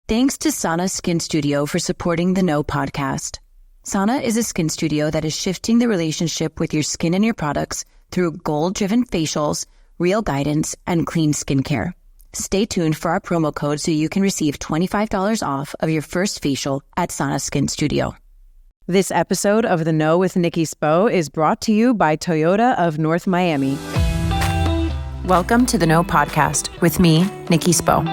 Thanks to Sana Skin Studio for supporting the No podcast. Sana is a skin studio that is shifting the relationship with your skin and your products through goal-driven facials, real guidance, and clean skincare. Stay tuned for our promo code so you can receive $25 off of your first facial at Sana Skin Studio. This episode of The No with Nikki Spo is brought to you by Toyota of North Miami. Welcome to The No podcast with me, Nikki Spo.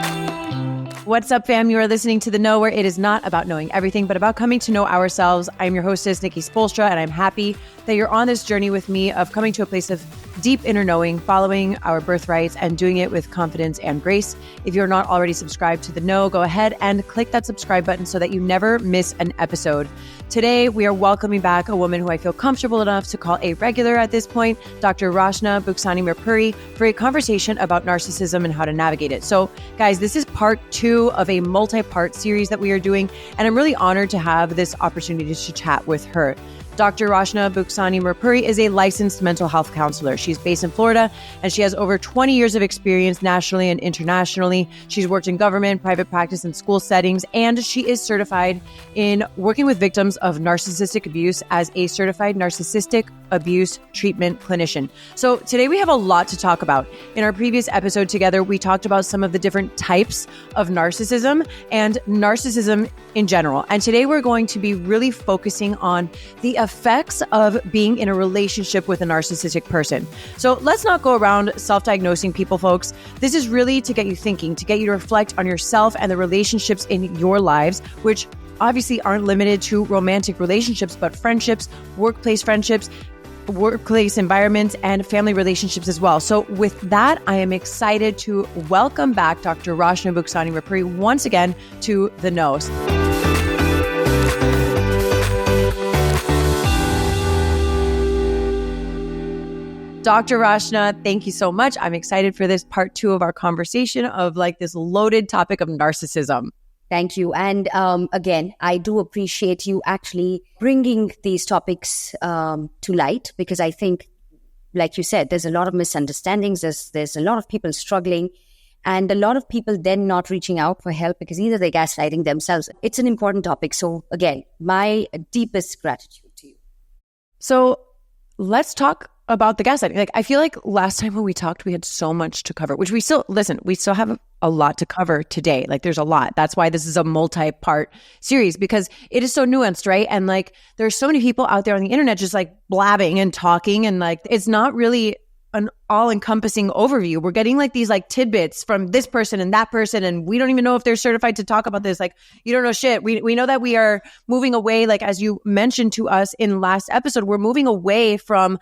What's up, fam? You are listening to The Know, where it is not about knowing everything, but about coming to know ourselves. I'm your hostess, Nikki Spolstra, and I'm happy that you're on this journey with me of coming to a place of deep inner knowing, following our birthrights, and doing it with confidence and grace. If you're not already subscribed to The Know, go ahead and click that subscribe button so that you never miss an episode. Today, we are welcoming back a woman who I feel comfortable enough to call a regular at this point, Dr. Rachna Buxani-Mirpuri, for a conversation about narcissism and how to navigate it. So, guys, this is part 2 of a multi-part series that we are doing, and I'm really honored to have this opportunity to chat with her. Dr. Rachna Buxani-Mirpuri is a licensed mental health counselor. She's based in Florida, and she has over 20 years of experience nationally and internationally. She's worked in government, private practice, and school settings, and she is certified in working with victims of narcissistic abuse as a certified narcissistic abuse treatment clinician. So today we have a lot to talk about. In our previous episode together, we talked about some of the different types of narcissism and narcissism in general. And today we're going to be really focusing on the effects of being in a relationship with a narcissistic person. So let's not go around self-diagnosing people, folks. This is really to get you thinking, to get you to reflect on yourself and the relationships in your lives, which obviously aren't limited to romantic relationships, but friendships, workplace environments, and family relationships as well. So with that, I am excited to welcome back Dr. Rachna Buxani-Mirpuri once again to The Know. Dr. Rachna, thank you so much. I'm excited for this part 2 of our conversation of this loaded topic of narcissism. Thank you. And again, I do appreciate you actually bringing these topics to light, because I think, like you said, there's a lot of misunderstandings. There's a lot of people struggling, and a lot of people then not reaching out for help because either they're gaslighting themselves. It's an important topic. So again, my deepest gratitude to you. So let's talk about the gaslighting. I feel like last time when we talked, we had so much to cover, which we still have a lot to cover today. There's a lot. That's why this is a multi-part series, because it is so nuanced, right? And there's so many people out there on the internet just blabbing and talking, and it's not really an all-encompassing overview. We're getting these tidbits from this person and that person, and we don't even know if they're certified to talk about this. You don't know shit. We know that we are moving away, as you mentioned to us in last episode, we're moving away from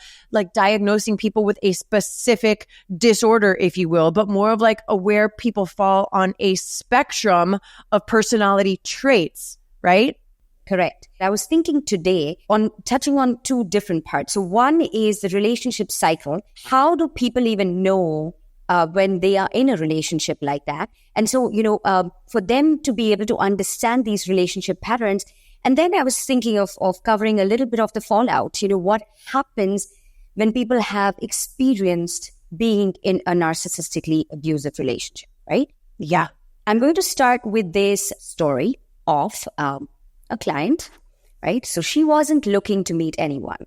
diagnosing people with a specific disorder, if you will, but more of where people fall on a spectrum of personality traits, right? Correct. I was thinking today on touching on 2 different parts. So one is the relationship cycle. How do people even know when they are in a relationship like that? And so, for them to be able to understand these relationship patterns. And then I was thinking of covering a little bit of the fallout. What happens when people have experienced being in a narcissistically abusive relationship, right? Yeah. I'm going to start with this story of a client, right? So she wasn't looking to meet anyone.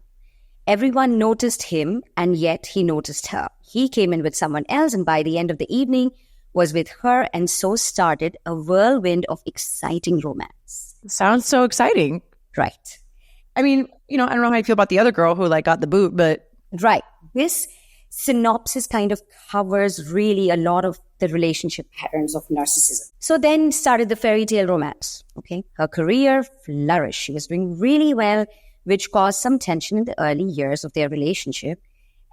Everyone noticed him, and yet he noticed her. He came in with someone else, and by the end of the evening was with her, and so started a whirlwind of exciting romance. Sounds so exciting. Right. I mean, I don't know how I feel about the other girl who got the boot, but... Right. This synopsis kind of covers really a lot of the relationship patterns of narcissism. So then started the fairy tale romance. Okay. Her career flourished. She was doing really well, which caused some tension in the early years of their relationship.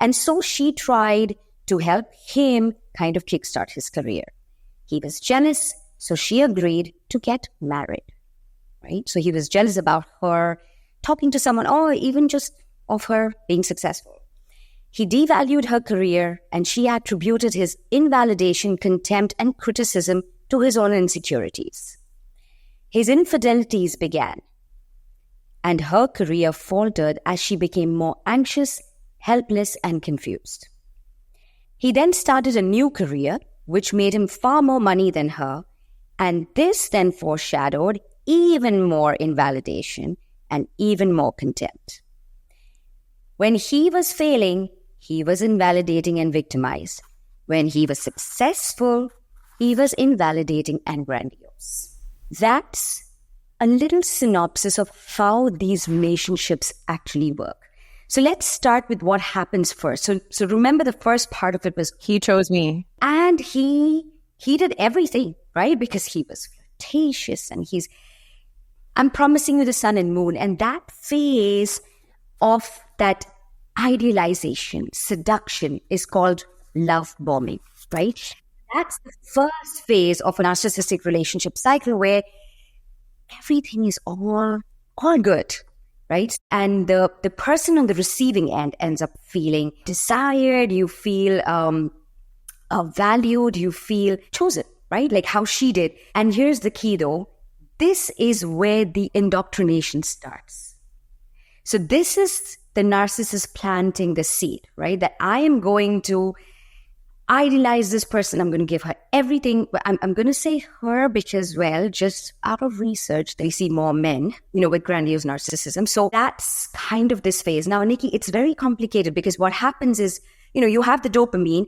And so she tried to help him kind of kickstart his career. He was jealous, so she agreed to get married. Right. So he was jealous about her talking to someone, or even just of her being successful. He devalued her career, and she attributed his invalidation, contempt, and criticism to his own insecurities. His infidelities began, and her career faltered as she became more anxious, helpless, and confused. He then started a new career, which made him far more money than her, And this then foreshadowed even more invalidation and even more contempt. When he was failing, he was invalidating and victimized. When he was successful, he was invalidating and grandiose. That's a little synopsis of how these relationships actually work. So let's start with what happens first. So remember, the first part of it was he chose me. And he did everything, right? Because he was flirtatious and I'm promising you the sun and moon. And that phase of that idealization, seduction is called love bombing, right? That's the first phase of a narcissistic relationship cycle where everything is all good, right? And the person on the receiving end ends up feeling desired, you feel valued, you feel chosen, right? Like how she did. And here's the key though, this is where the indoctrination starts. So this is the narcissist planting the seed, right? That I am going to idealize this person. I'm going to give her everything. But I'm going to say her because, well, just out of research, they see more men, with grandiose narcissism. So that's kind of this phase. Now, Nikki, it's very complicated because what happens is, you have the dopamine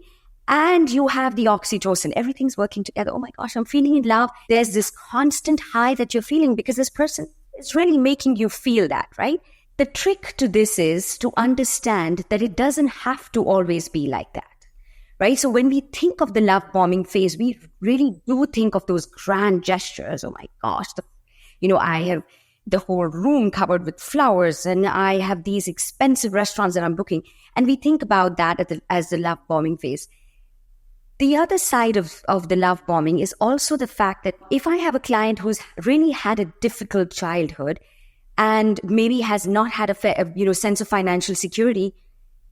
and you have the oxytocin. Everything's working together. Oh my gosh, I'm feeling in love. There's this constant high that you're feeling because this person is really making you feel that, right? The trick to this is to understand that it doesn't have to always be like that. Right? So when we think of the love bombing phase, we really do think of those grand gestures. Oh my gosh, I have the whole room covered with flowers and I have these expensive restaurants that I'm booking. And we think about that as the love bombing phase. The other side of the love bombing is also the fact that if I have a client who's really had a difficult childhood and maybe has not had a sense of financial security,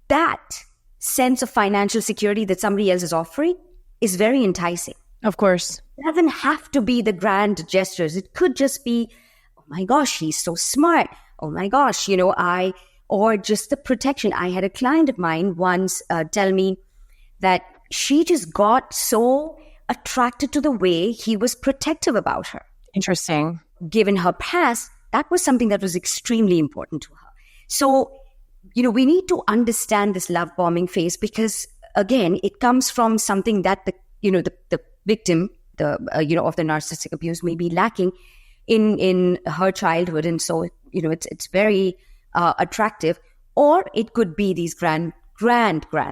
that sense of financial security that somebody else is offering is very enticing. Of course. It doesn't have to be the grand gestures. It could just be, oh my gosh, he's so smart. Oh my gosh, or just the protection. I had a client of mine once tell me that she just got so attracted to the way he was protective about her. Interesting. Given her past, that was something that was extremely important to her. So, we need to understand this love bombing phase because, again, it comes from something that the victim, of the narcissistic abuse may be lacking in her childhood, and so it's very attractive, or it could be these grand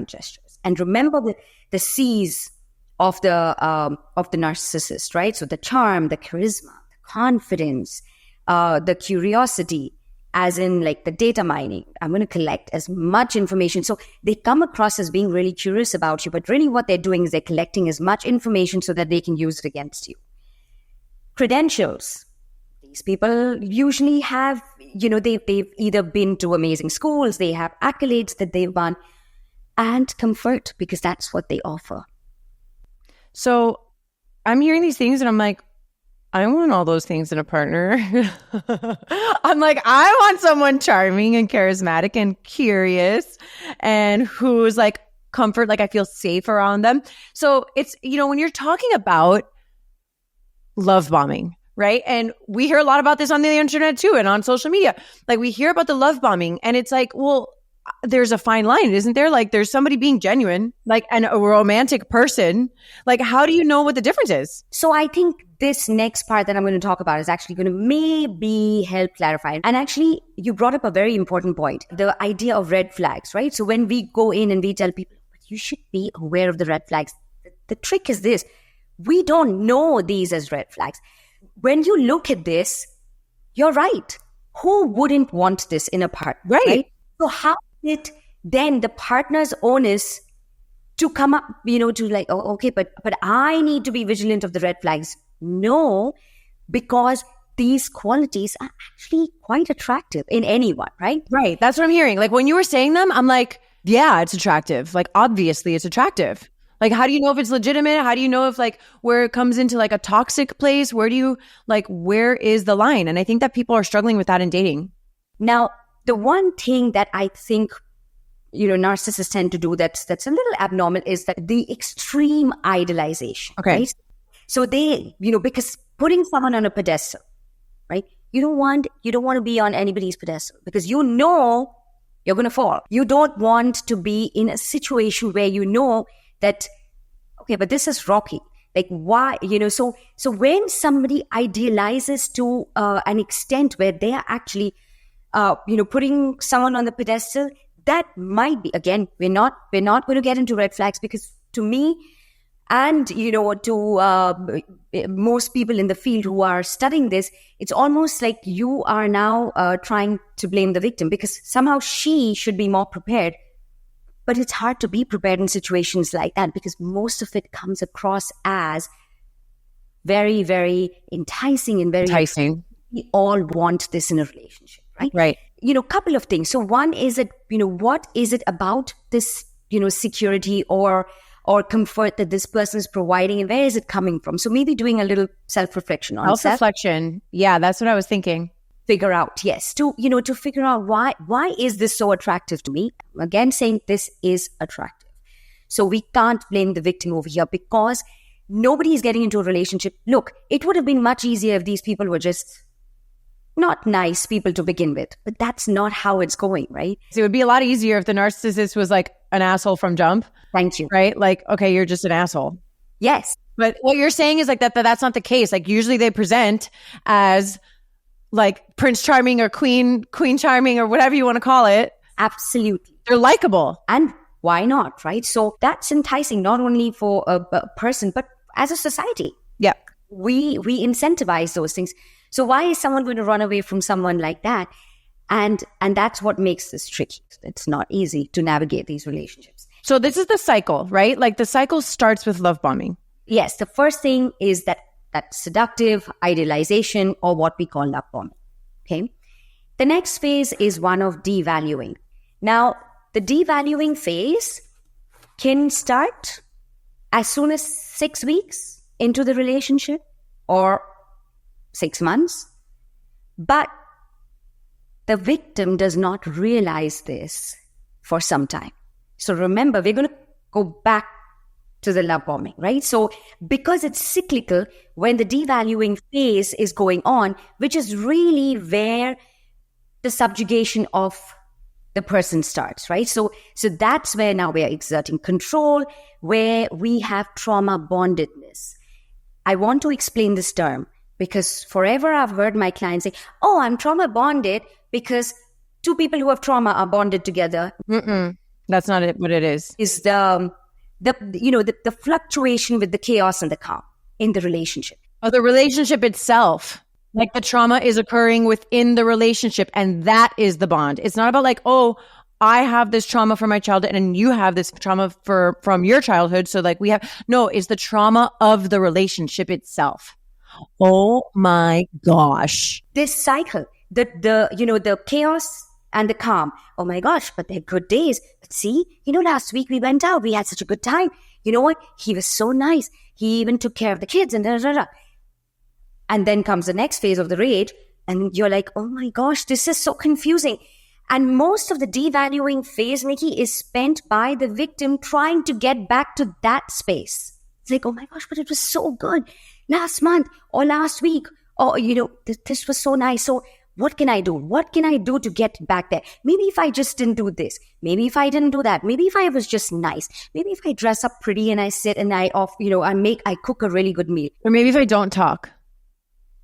gestures. And remember the C's of the narcissist, right? So the charm, the charisma, the confidence, the curiosity. As in like the data mining, I'm going to collect as much information. So they come across as being really curious about you, but really what they're doing is they're collecting as much information so that they can use it against you. Credentials. These people usually have, they've either been to amazing schools, they have accolades that they've won, and comfort because that's what they offer. So I'm hearing these things and I'm like, I want all those things in a partner. I'm like, I want someone charming and charismatic and curious and who's like comfort, like I feel safe around them. So it's, when you're talking about love bombing, right? And we hear a lot about this on the internet too and on social media. Like we hear about the love bombing and it's like, well, there's a fine line, isn't there? Like there's somebody being genuine, like and a romantic person. Like how do you know what the difference is? So I think this next part that I'm going to talk about is actually going to maybe help clarify. And actually, you brought up a very important point, the idea of red flags, right? So when we go in and we tell people, you should be aware of the red flags. The trick is this. We don't know these as red flags. When you look at this, you're right. Who wouldn't want this in a partner, right? So how is it then the partner's onus to come up, to like, oh, okay, but I need to be vigilant of the red flags? No, because these qualities are actually quite attractive in anyone, right? Right. That's what I'm hearing. Like when you were saying them, I'm like, yeah, it's attractive. Like obviously it's attractive. Like how do you know if it's legitimate? How do you know if like where it comes into like a toxic place? Where is the line? And I think that people are struggling with that in dating. Now, the one thing that I think, narcissists tend to do that's a little abnormal is that the extreme idolization. Okay. Right? So they, because putting someone on a pedestal, right? You don't want to be on anybody's pedestal because you're going to fall. You don't want to be in a situation where that, okay, but this is rocky. Like, why, so when somebody idealizes to an extent where they are actually, putting someone on the pedestal, that might be, again, we're not going to get into red flags, because to me, and, to most people in the field who are studying this, it's almost like you are now trying to blame the victim because somehow she should be more prepared. But it's hard to be prepared in situations like that because most of it comes across as very, very enticing and very enticing. We all want this in a relationship, right? Right. Couple of things. So one is that, what is it about this, security or comfort that this person is providing, and where is it coming from? So maybe doing a little self-reflection on self-reflection. Yeah, that's what I was thinking. Figure out, yes, to figure out why is this so attractive to me? Again, saying this is attractive. So we can't blame the victim over here because nobody is getting into a relationship. Look, it would have been much easier if these people were just not nice people to begin with, but that's not how it's going, right? So it would be a lot easier if the narcissist was like an asshole from jump. Thank you. Right? Like, okay, you're just an asshole. Yes. But what you're saying is like that's not the case. Like usually they present as like Prince Charming or Queen Charming or whatever you want to call it. Absolutely. They're likable. And why not, right? So that's enticing not only for a person, but as a society. Yeah. We incentivize those things. So why is someone going to run away from someone like that? And that's what makes this tricky. It's not easy to navigate these relationships. So this is the cycle, right? Like the cycle starts with love bombing. Yes. The first thing is that seductive idealization, or what we call love bombing. Okay. The next phase is one of devaluing. Now, the devaluing phase can start as soon as 6 weeks into the relationship or 6 months. But the victim does not realize this for some time. So remember, we're going to go back to the love bombing, right? So because it's cyclical, when the devaluing phase is going on, which is really where the subjugation of the person starts, right? So that's where now we are exerting control, where we have trauma bondedness. I want to explain this term because forever I've heard my clients say, oh, I'm trauma bonded because two people who have trauma are bonded together. That's not what it is. Is the fluctuation with the chaos and the calm in the relationship. Oh, the relationship itself. Like the trauma is occurring within the relationship, and that is the bond. It's not about like, oh, I have this trauma from my childhood and you have this trauma from your childhood. So like it's the trauma of the relationship itself. Oh my gosh. This cycle, the chaos and the calm. Oh my gosh, but they're good days. But see, last week we went out. We had such a good time. You know what? He was so nice. He even took care of the kids and da, da, da. And then comes the next phase of the rage. And you're like, oh my gosh, this is so confusing. And most of the devaluing phase, Nikki, is spent by the victim trying to get back to that space. It's like, oh my gosh, but it was so good last month or last week. Or, this was so nice. So what can I do? What can I do to get back there? Maybe if I just didn't do this. Maybe if I didn't do that. Maybe if I was just nice. Maybe if I dress up pretty and I sit and I cook a really good meal. Or maybe if I don't talk.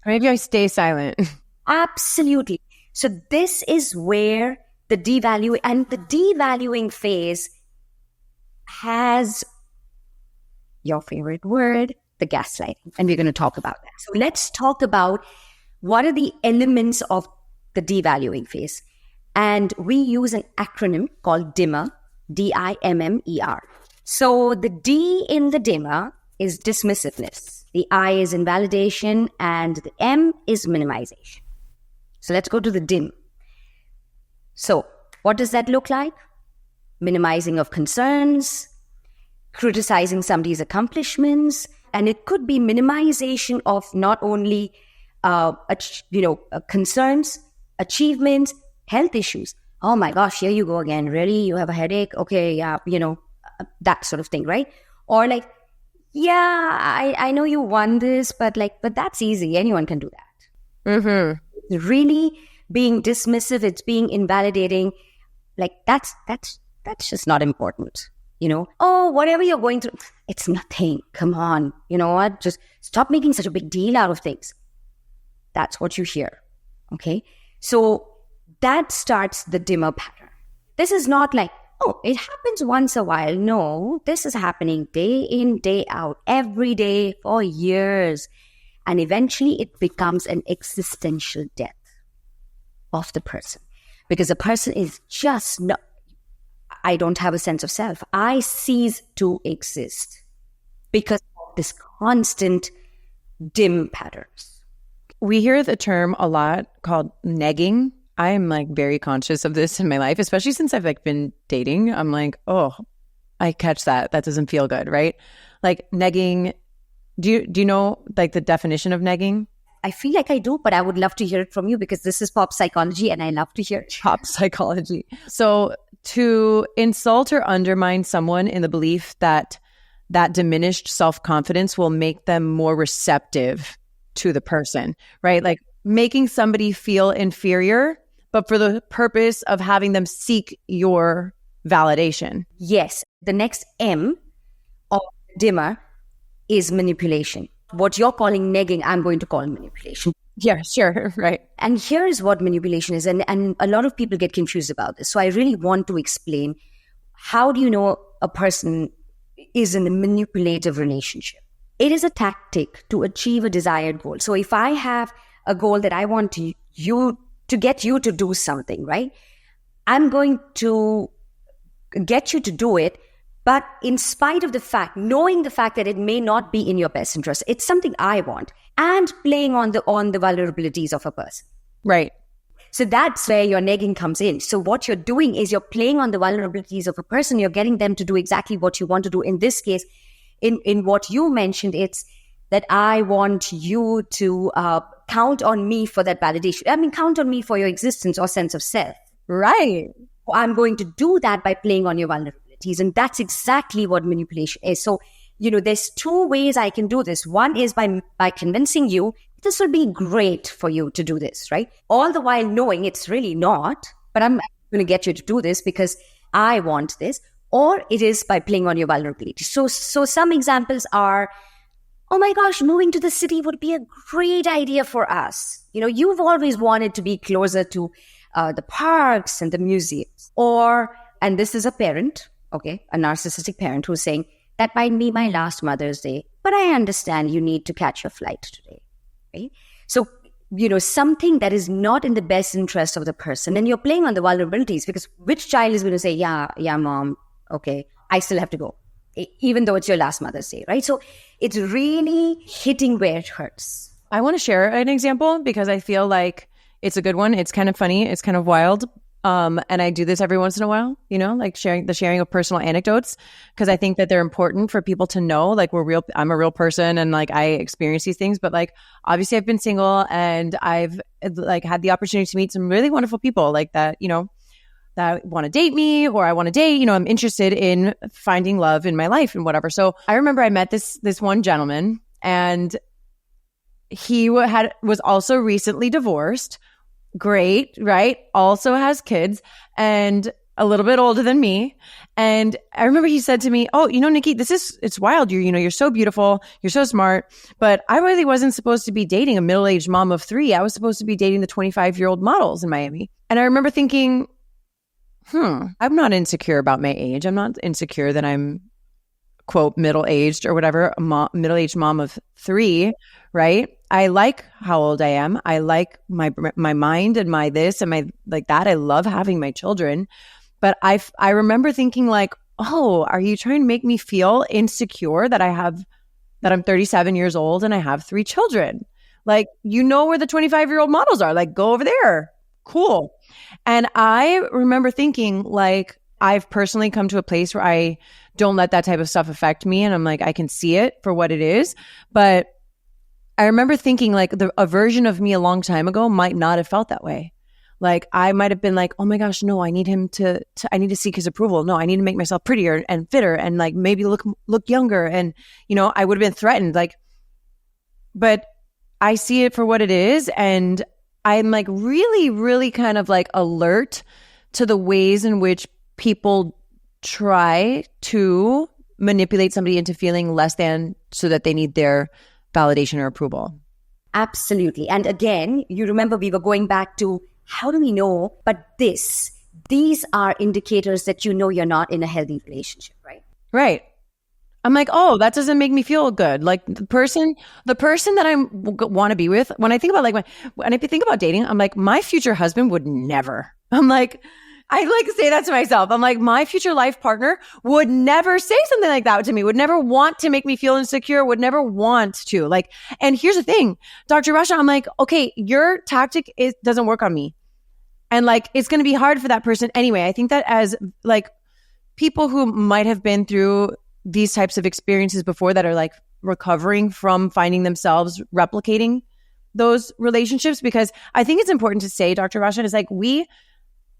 Or maybe I stay silent. Absolutely. So this is where the devaluing phase has your favorite word, the gaslighting. And we're going to talk about that. So let's talk about what are the elements of the devaluing phase. And we use an acronym called DIMMER, D-I-M-M-E-R. So the D in the DIMMER is dismissiveness. The I is invalidation and the M is minimization. So let's go to the DIM. So what does that look like? Minimizing of concerns, criticizing somebody's accomplishments, and it could be minimization of not only concerns, achievements, health issues. Oh my gosh, here you go again. Really? You have a headache? Okay, yeah, that sort of thing, right? Or like, yeah, I know you won this, but that's easy. Anyone can do that. Really being dismissive, it's being invalidating. Like that's just not important. Oh, whatever you're going through, it's nothing. Come on. You know what? Just stop making such a big deal out of things. That's what you hear. Okay. So that starts the dimmer pattern. This is not like, oh, it happens once a while. No, this is happening day in, day out, every day for years. And eventually it becomes an existential death of the person. Because the person is just not, I don't have a sense of self. I cease to exist because of this constant dim patterns. We hear the term a lot called negging. I'm like very conscious of this in my life, especially since I've like been dating. I'm like, oh, I catch that. That doesn't feel good, right? Like negging. Do you know like the definition of negging? I feel like I do, but I would love to hear it from you because this is pop psychology and I love to hear it. Pop psychology. So to insult or undermine someone in the belief that diminished self-confidence will make them more receptive to the person, right? Like making somebody feel inferior, but for the purpose of having them seek your validation. Yes. The next M of dimmer is manipulation. What you're calling negging, I'm going to call manipulation. Yeah, sure. Right. And here's what manipulation is. And a lot of people get confused about this. So I really want to explain, how do you know a person is in a manipulative relationship? It is a tactic to achieve a desired goal. So if I have a goal that I want you to get you to do something, right? I'm going to get you to do it. But in spite of the fact, knowing the fact that it may not be in your best interest, it's something I want, and playing on the vulnerabilities of a person. Right. So that's where your negging comes in. So what you're doing is you're playing on the vulnerabilities of a person. You're getting them to do exactly what you want to do. In this case, in what you mentioned, it's that I want you to count on me for that validation. I mean, count on me for your existence or sense of self. Right. I'm going to do that by playing on your vulnerabilities. And that's exactly what manipulation is. So, there's two ways I can do this. One is by convincing you, this will be great for you to do this, right? All the while knowing it's really not, but I'm going to get you to do this because I want this. Or it is by playing on your vulnerability. So some examples are, oh my gosh, moving to the city would be a great idea for us. You've always wanted to be closer to the parks and the museums. And this is a parent, okay, a narcissistic parent who's saying, that might be my last Mother's Day, but I understand you need to catch your flight today, right? So, something that is not in the best interest of the person, and you're playing on the vulnerabilities, because which child is going to say, yeah, mom, okay, I still have to go, even though it's your last Mother's Day, right? So it's really hitting where it hurts. I want to share an example because I feel like it's a good one. It's kind of funny. It's kind of wild. And I do this every once in a while, like sharing of personal anecdotes, because I think that they're important for people to know, like I'm a real person and like I experience these things, but like obviously I've been single and I've like had the opportunity to meet some really wonderful people like that, that want to date me or I want to date, I'm interested in finding love in my life and whatever. So I remember I met this one gentleman and he was also recently divorced. Great, right? Also has kids and a little bit older than me. And I remember he said to me, oh, Nikki, it's wild. You're so beautiful. You're so smart. But I really wasn't supposed to be dating a middle-aged mom of 3. I was supposed to be dating the 25-year-old models in Miami. And I remember thinking, I'm not insecure about my age. I'm not insecure that I'm, quote, middle-aged or whatever, middle-aged mom of 3, right? I like how old I am. I like my mind and my this and my like that. I love having my children. But I remember thinking like, oh, are you trying to make me feel insecure that I'm 37 years old and I have 3 children? Like, where the 25-year-old models are. Like, go over there. Cool. And I remember thinking like, I've personally come to a place where I don't let that type of stuff affect me. And I'm like, I can see it for what it is. But I remember thinking like a version of me a long time ago might not have felt that way. Like I might have been like, oh my gosh, no, I need him I need to seek his approval. No, I need to make myself prettier and fitter and like maybe look younger. And, I would have been threatened. Like, but I see it for what it is. And I'm like really, really kind of like alert to the ways in which people try to manipulate somebody into feeling less than so that they need their validation or approval. Absolutely. And again, you remember we were going back to how do we know? But these are indicators that you're not in a healthy relationship, right? Right. I'm like, oh, that doesn't make me feel good. Like the person that I want to be with, when I think about when I think about dating, I'm like, my future husband would never. I'm like, I like to say that to myself. I'm like, my future life partner would never say something like that to me, would never want to make me feel insecure, would never want to. Like, and here's the thing, Dr. Rachna, I'm like, okay, your tactic doesn't work on me. And like, it's going to be hard for that person anyway. I think that as like people who might have been through these types of experiences before that are like recovering from finding themselves replicating those relationships, because I think it's important to say, Dr. Rachna, is like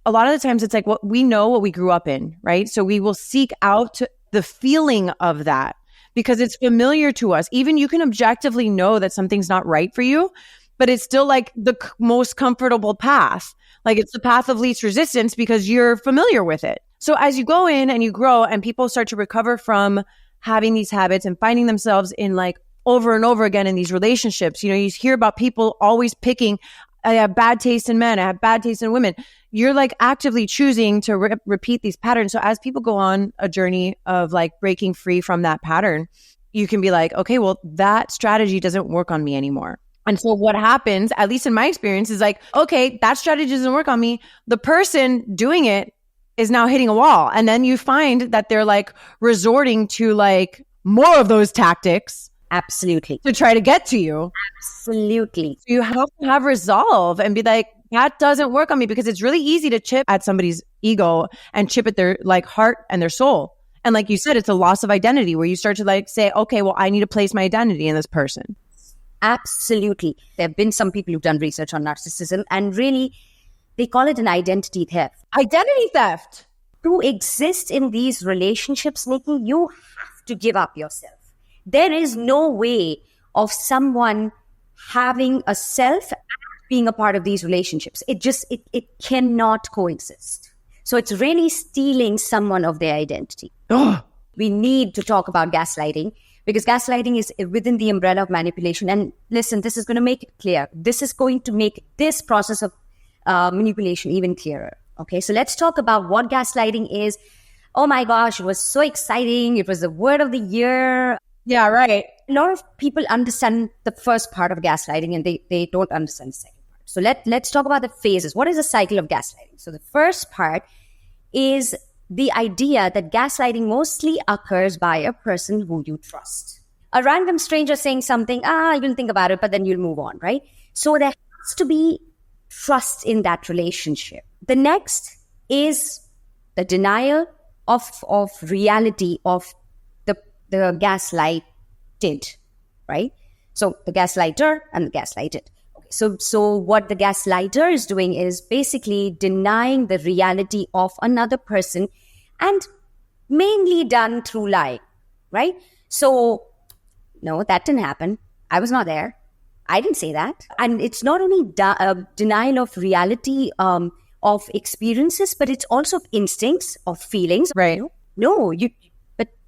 a lot of the times it's like what we know, what we grew up in, right? So we will seek out the feeling of that because it's familiar to us. Even you can objectively know that something's not right for you, but it's still like the most comfortable path. Like it's the path of least resistance because you're familiar with it. So as you go in and you grow and people start to recover from having these habits and finding themselves in like over and over again in these relationships, you hear about people always picking, I have bad taste in men, I have bad taste in women. You're like actively choosing to repeat these patterns. So as people go on a journey of like breaking free from that pattern, you can be like, okay, well, that strategy doesn't work on me anymore. And so what happens, at least in my experience, is like, okay, that strategy doesn't work on me. The person doing it is now hitting a wall. And then you find that they're like resorting to like more of those tactics. Absolutely. To try to get to you. Absolutely. So you have to have resolve and be like, that doesn't work on me, because it's really easy to chip at somebody's ego and chip at their like heart and their soul. And like you said, it's a loss of identity where you start to like say, okay, well, I need to place my identity in this person. Absolutely. There have been some people who've done research on narcissism and really they call it an identity theft. Identity theft. To exist in these relationships, Nikki, you have to give up yourself. There is no way of someone having a self and being a part of these relationships. It cannot coexist. So it's really stealing someone of their identity. We need to talk about gaslighting, because gaslighting is within the umbrella of manipulation. And listen, this is going to make it clear. This is going to make this process of manipulation even clearer. Okay, so let's talk about what gaslighting is. Oh my gosh, it was so exciting. It was the word of the year. Yeah, right. A lot of people understand the first part of gaslighting and they don't understand the second part. So let's talk about the phases. What is the cycle of gaslighting? So the first part is the idea that gaslighting mostly occurs by a person who you trust. A random stranger saying something, you'll think about it, but then you'll move on, right? So there has to be trust in that relationship. The next is the denial of reality of the gaslighted, right? So the gaslighter and the gaslighted. Okay, so what the gaslighter is doing is basically denying the reality of another person, and mainly done through lying, right? So no, that didn't happen. I was not there. I didn't say that. And it's not only denial of reality of experiences, but it's also instincts, of feelings. Right. No,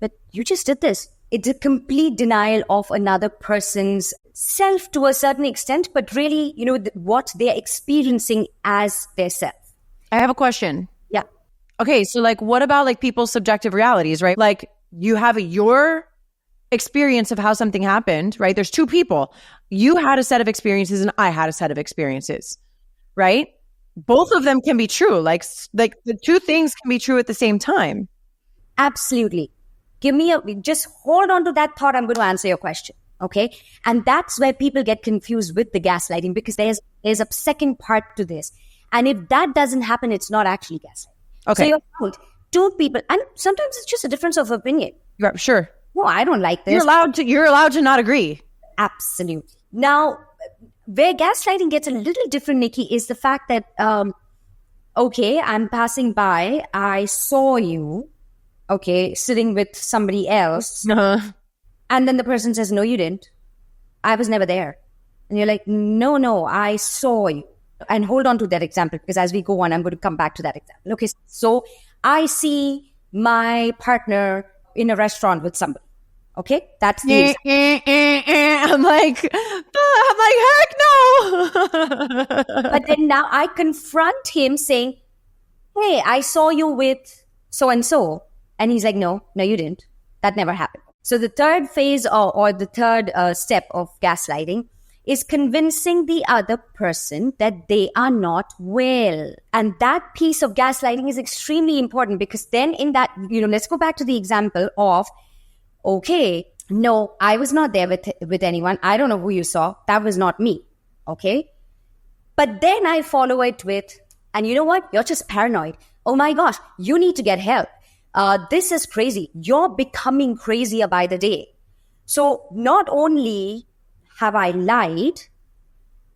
but you just did this. It's a complete denial of another person's self to a certain extent, but really, what they're experiencing as their self. I have a question. Yeah. Okay, so like, what about like people's subjective realities, right? Like you have your experience of how something happened, right? There's two people. You had a set of experiences and I had a set of experiences, right? Both of them can be true. Like the two things can be true at the same time. Absolutely. Just hold on to that thought. I'm going to answer your question. Okay. And that's where people get confused with the gaslighting, because there's a second part to this. And if that doesn't happen, it's not actually gaslighting. Okay. So you're right. Two people, and sometimes it's just a difference of opinion. Right, sure. No, I don't like this. You're allowed to not agree. Absolutely. Now, where gaslighting gets a little different, Nikki, is the fact that okay, I'm passing by, I saw you, okay, sitting with somebody else. And then the person says, no, you didn't. I was never there. And you're like, no, I saw you. And hold on to that example, because as we go on, I'm going to come back to that example. Okay, so I see my partner in a restaurant with somebody. Okay, that's the example. I'm like, heck no. But then now I confront him saying, hey, I saw you with so-and-so. And he's like, no, you didn't. That never happened. So the third phase or the third step of gaslighting is convincing the other person that they are not well. And that piece of gaslighting is extremely important, because then in that, let's go back to the example of, okay, no, I was not there with anyone. I don't know who you saw. That was not me. Okay. But then I follow it with, and you know what? You're just paranoid. Oh my gosh, you need to get help. This is crazy. You're becoming crazier by the day. So not only have I lied,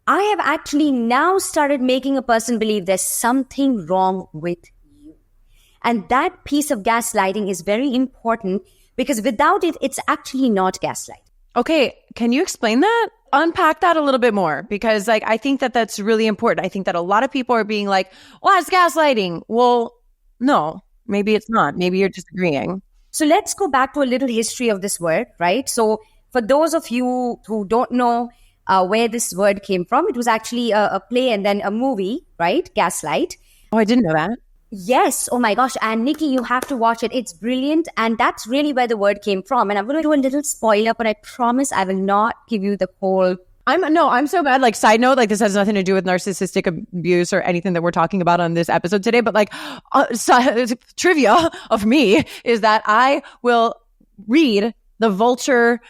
I have actually now started making a person believe there's something wrong with you. And that piece of gaslighting is very important, because without it, it's actually not gaslighting. Okay, can you explain that? Unpack that a little bit more, because I think that that's really important. I think that a lot of people are being like, well, it's gaslighting. Well, no, maybe it's not. Maybe you're disagreeing. So let's go back to a little history of this word, right? So for those of you who don't know where this word came from, it was actually a play and then a movie, right? Gaslight. Oh, I didn't know that. Yes. Oh my gosh. And Nikki, you have to watch it. It's brilliant. And that's really where the word came from. And I'm going to do a little spoiler, but I promise I will not give you the whole. I'm so bad. Like, side note, like, this has nothing to do with narcissistic abuse or anything that we're talking about on this episode today. But trivia of me is that I will read the Vulture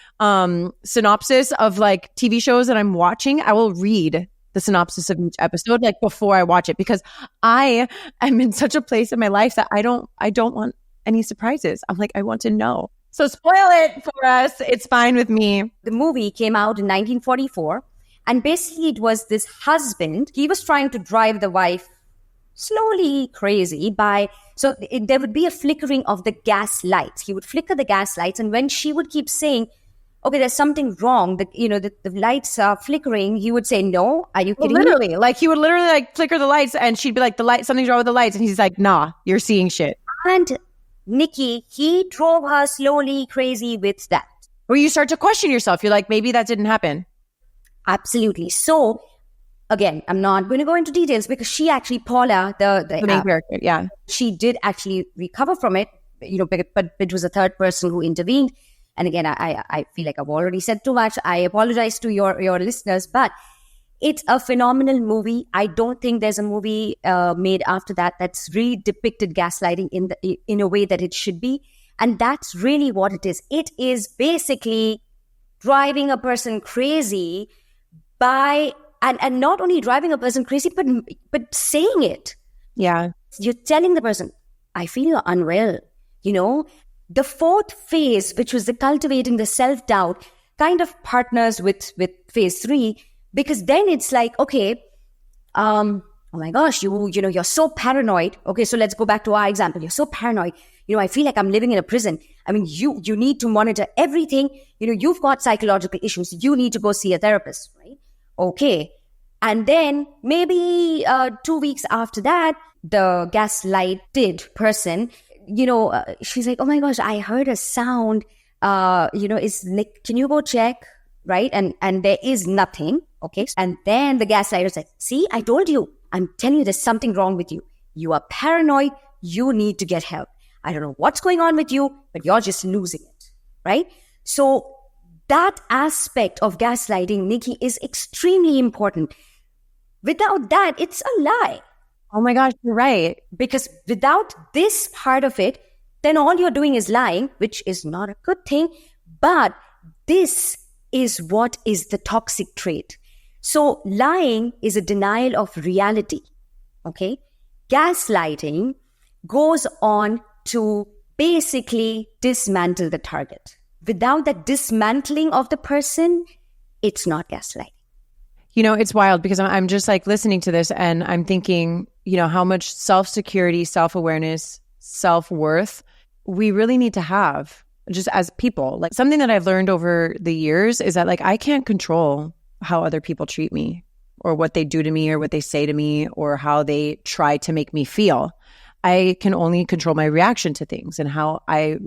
synopsis of like TV shows that I'm watching. I will read the synopsis of each episode like before I watch it, because I am in such a place in my life that I don't want any surprises. I'm like, I want to know. So spoil it for us. It's fine with me. The movie came out in 1944, and basically it was this husband. He was trying to drive the wife slowly crazy there would be a flickering of the gas lights. He would flicker the gas lights, and when she would keep saying, okay, there's something wrong, the lights are flickering, he would say, no, are you kidding me? Like he would literally like flicker the lights, and she'd be like, something's wrong with the lights. And he's like, nah, you're seeing shit. And Nikki, he drove her slowly crazy with that. Where you start to question yourself. You're like, maybe that didn't happen. Absolutely. So again, I'm not going to go into details, because she actually, Paula, the main character, yeah, she did actually recover from it, but it was a third person who intervened. And again, I feel like I've already said too much. I apologize to your listeners, but it's a phenomenal movie. I don't think there's a movie made after that that's really depicted gaslighting in a way that it should be. And that's really what it is. It is basically driving a person crazy by, and not only driving a person crazy, but saying it. Yeah. You're telling the person, I feel you're unwell, The fourth phase, which was the cultivating the self-doubt, kind of partners with phase 3, because then it's like, okay, oh my gosh, you're so paranoid. Okay, so let's go back to our example. You're so paranoid. I feel like I'm living in a prison. I mean, you need to monitor everything. You've got psychological issues. You need to go see a therapist, right? Okay. And then maybe 2 weeks after that, the gaslighted person, she's like, oh my gosh, I heard a sound, is like, can you go check? Right. And there is nothing. Okay. And then the gaslighter's like, see, I told you, I'm telling you, there's something wrong with you. You are paranoid. You need to get help. I don't know what's going on with you, but you're just losing it. Right. So that aspect of gaslighting, Nikki, is extremely important. Without that, it's a lie. Oh my gosh, you're right. Because without this part of it, then all you're doing is lying, which is not a good thing. But this is what is the toxic trait. So lying is a denial of reality. Okay? Gaslighting goes on to basically dismantle the target. Without that dismantling of the person, it's not gaslighting. It's wild because I'm just like listening to this and I'm thinking, how much self-security, self-awareness, self-worth we really need to have just as people. Like something that I've learned over the years is that like I can't control how other people treat me or what they do to me or what they say to me or how they try to make me feel. I can only control my reaction to things and how I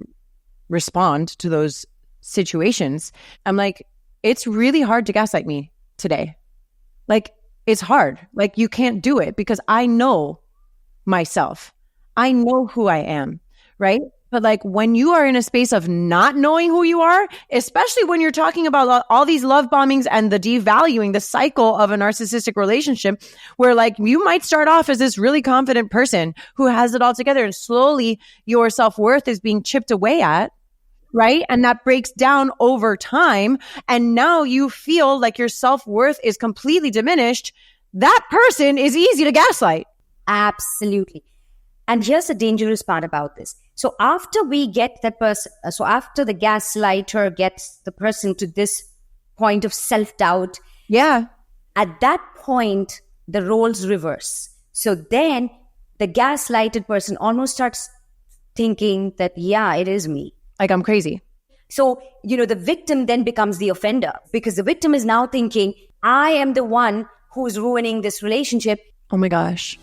respond to those situations. I'm like, it's really hard to gaslight me today. Like, it's hard. Like, you can't do it because I know myself. I know who I am, right? But like when you are in a space of not knowing who you are, especially when you're talking about all these love bombings and the devaluing, the cycle of a narcissistic relationship where like you might start off as this really confident person who has it all together and slowly your self-worth is being chipped away at, right? And that breaks down over time. And now you feel like your self-worth is completely diminished. That person is easy to gaslight. Absolutely. And here's the dangerous part about this. So after we get that person, so after the gaslighter gets the person to this point of self-doubt, yeah, at that point, the roles reverse. So then the gaslighted person almost starts thinking that, yeah, it is me. Like I'm crazy. So, the victim then becomes the offender because the victim is now thinking, I am the one who's ruining this relationship. Oh my gosh.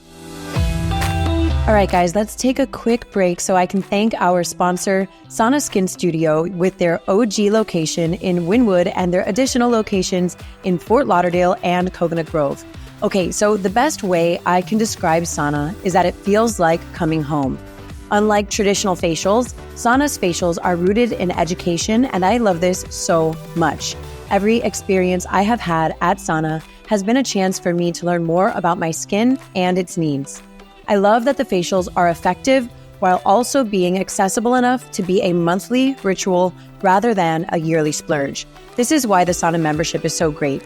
All right, guys, let's take a quick break so I can thank our sponsor, Sana Skin Studio, with their OG location in Wynwood and their additional locations in Fort Lauderdale and Coconut Grove. Okay, so the best way I can describe Sana is that it feels like coming home. Unlike traditional facials, Sana's facials are rooted in education, and I love this so much. Every experience I have had at Sana has been a chance for me to learn more about my skin and its needs. I love that the facials are effective while also being accessible enough to be a monthly ritual rather than a yearly splurge. This is why the Sana membership is so great.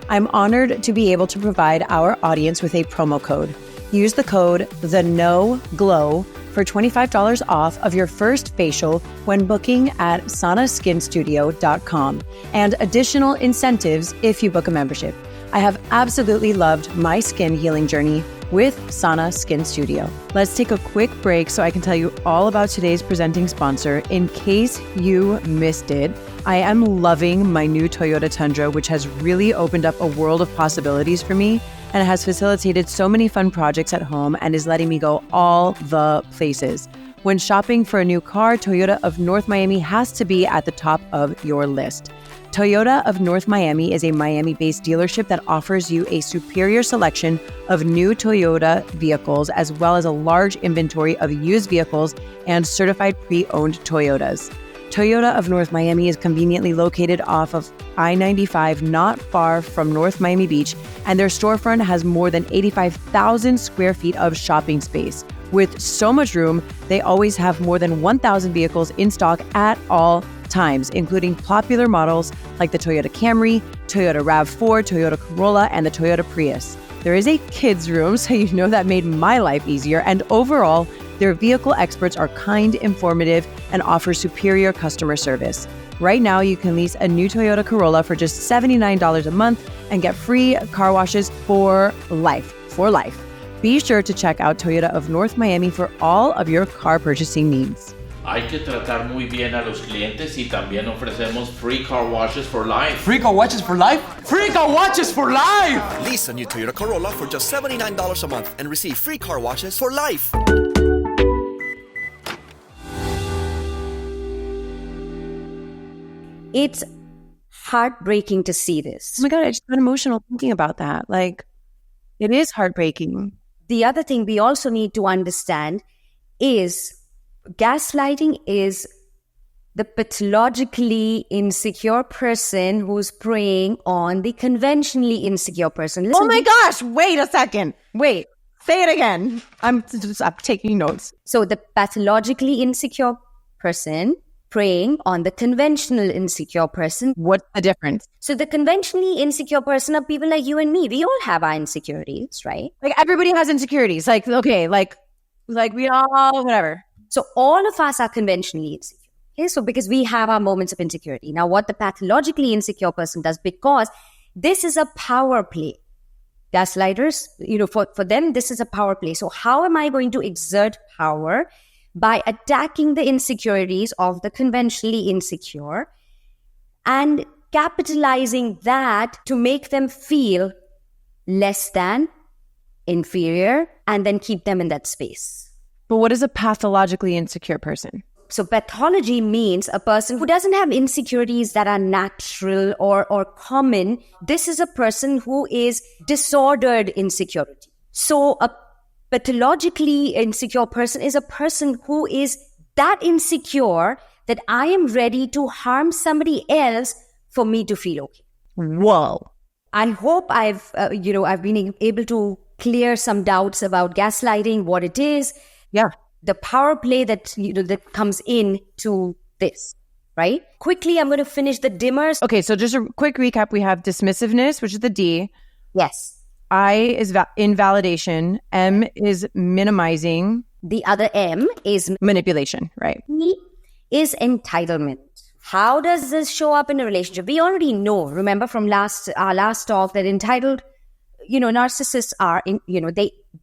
I'm honored to be able to provide our audience with a promo code. Use the code THENOGLOW for $25 off of your first facial when booking at sanaskinstudio.com and additional incentives if you book a membership. I have absolutely loved my skin healing journey with Sana Skin Studio. Let's take a quick break so I can tell you all about today's presenting sponsor. In case you missed it, I am loving my new Toyota Tundra, which has really opened up a world of possibilities for me and has facilitated so many fun projects at home and is letting me go all the places. When shopping for a new car, Toyota of North Miami has to be at the top of your list. Toyota of North Miami is a Miami-based dealership that offers you a superior selection of new Toyota vehicles, as well as a large inventory of used vehicles and certified pre-owned Toyotas. Toyota of North Miami is conveniently located off of I-95, not far from North Miami Beach, and their storefront has more than 85,000 square feet of shopping space. With so much room, they always have more than 1,000 vehicles in stock at all times, including popular models like the Toyota Camry, Toyota RAV4, Toyota Corolla, and the Toyota Prius. There is a kids room, so you know that made my life easier, and overall, their vehicle experts are kind, informative, and offer superior customer service. Right now, you can lease a new Toyota Corolla for just $79 a month and get free car washes for life. Be sure to check out Toyota of North Miami for all of your car purchasing needs. Hay que tratar muy bien a los clientes y también ofrecemos free car washes for life. Free car watches for life? Free car watches for life! Lease a new Toyota Corolla for just $79 a month and receive free car washes for life. It's heartbreaking to see this. Oh my God, I just got emotional thinking about that. Like, it is heartbreaking. The other thing we also need to understand is gaslighting is the pathologically insecure person who's preying on the conventionally insecure person. Listen, oh my gosh, wait a second. Wait, say it again. I'm taking notes. So the pathologically insecure person preying on the conventional insecure person. What's the difference? So the conventionally insecure person are people like you and me. We all have our insecurities, right? Like everybody has insecurities. Like, okay, like we all, whatever. So all of us are conventionally insecure. Okay, so because we have our moments of insecurity. Now, what the pathologically insecure person does, because This is a power play. Gaslighters, for them, this is a power play. So how am I going to exert power? By attacking the insecurities of the conventionally insecure and capitalizing that to make them feel less than, inferior, and then keep them in that space. But what is a pathologically insecure person? So pathology means a person who doesn't have insecurities that are natural or common. This is a person who is disordered insecurity. So a pathologically insecure person is a person who is that insecure that I am ready to harm somebody else for me to feel okay. Whoa. I hope I've been able to clear some doubts about gaslighting, what it is. Yeah. The power play that comes in to this, right? Quickly, I'm going to finish the dimmers. Okay, so just a quick recap. We have dismissiveness, which is the D. Yes. I is invalidation. M is minimizing. The other M is manipulation, right? E is entitlement. How does this show up in a relationship? We already know, remember from our last talk, that entitled, narcissists are,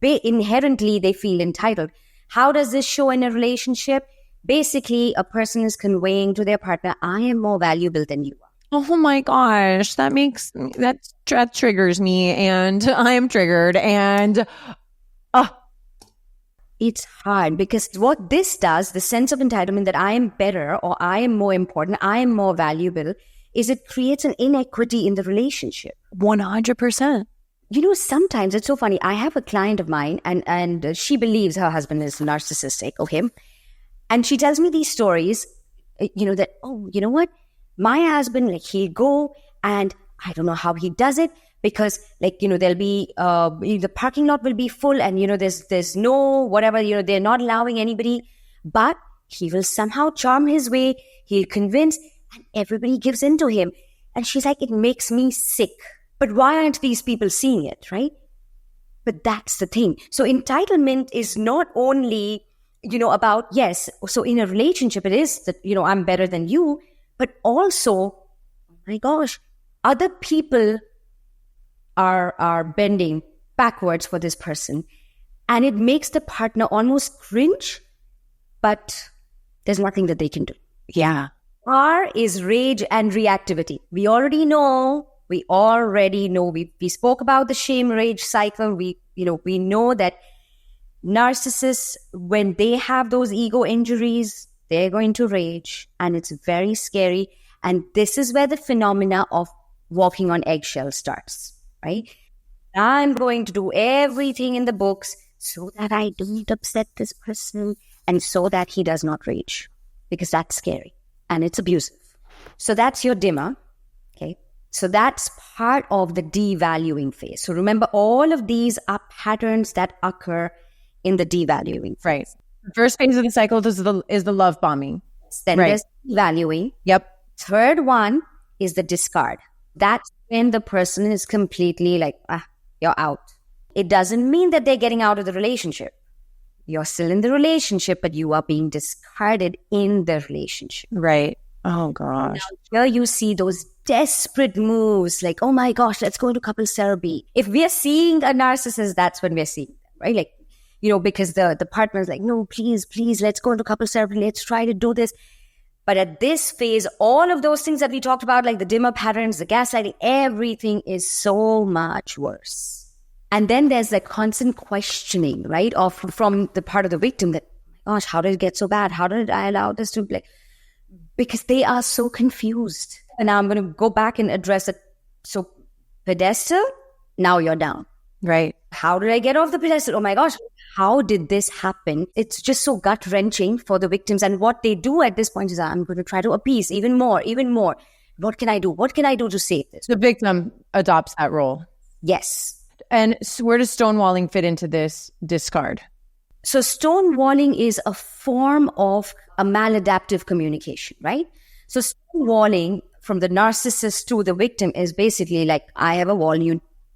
they inherently, they feel entitled. How does this show in a relationship? Basically, a person is conveying to their partner, I am more valuable than you are. Oh my gosh, that triggers me, and I am triggered, and it's hard because what this does, the sense of entitlement that I am better or I am more important, I am more valuable, is it creates an inequity in the relationship. 100%. Sometimes it's so funny. I have a client of mine and she believes her husband is narcissistic, okay? And she tells me these stories, that, my husband, he'll go and I don't know how he does it because, there'll be, the parking lot will be full and, there's no whatever, they're not allowing anybody, but he will somehow charm his way. He'll convince and everybody gives in to him. And she's like, it makes me sick. But why aren't these people seeing it, right? But that's the thing. So entitlement is not only, about, yes, so in a relationship, it is that, I'm better than you, but also, oh my gosh, other people are bending backwards for this person. And it makes the partner almost cringe, but there's nothing that they can do. Yeah. R is rage and reactivity. We already know. We spoke about the shame rage cycle. We know that narcissists, when they have those ego injuries, they're going to rage, and it's very scary. And this is where the phenomena of walking on eggshells starts, right? I'm going to do everything in the books so that I don't upset this person and so that he does not rage, because that's scary and it's abusive. So that's your dimmer, okay? So that's part of the devaluing phase. So remember, all of these are patterns that occur in the devaluing phase. Right. The first phase of the cycle is the love bombing. Then there's devaluing. Yep. Third one is the discard. That's when the person is completely like, you're out. It doesn't mean that they're getting out of the relationship. You're still in the relationship, but you are being discarded in the relationship. Right. Oh, gosh. Now, here you see those desperate moves like, oh my gosh, let's go into couples therapy. If we are seeing a narcissist, that's when we're seeing them, right? Like, because the partner is like, no, please, let's go into couples therapy. Let's try to do this. But at this phase, all of those things that we talked about, like the dimmer patterns, the gaslighting, everything is so much worse. And then there's that constant questioning, right? From the part of the victim that, oh my gosh, how did it get so bad? How did I allow this to be? Because they are so confused. And now I'm going to go back and address it. So pedestal, now you're down. Right. How did I get off the pedestal? Oh my gosh, how did this happen? It's just so gut-wrenching for the victims. And what they do at this point is, I'm going to try to appease even more. What can I do? What can I do to save this? The victim adopts that role. Yes. And so where does stonewalling fit into this discard? So stonewalling is a form of a maladaptive communication, right? So stonewalling from the narcissist to the victim is basically like, I have a wall,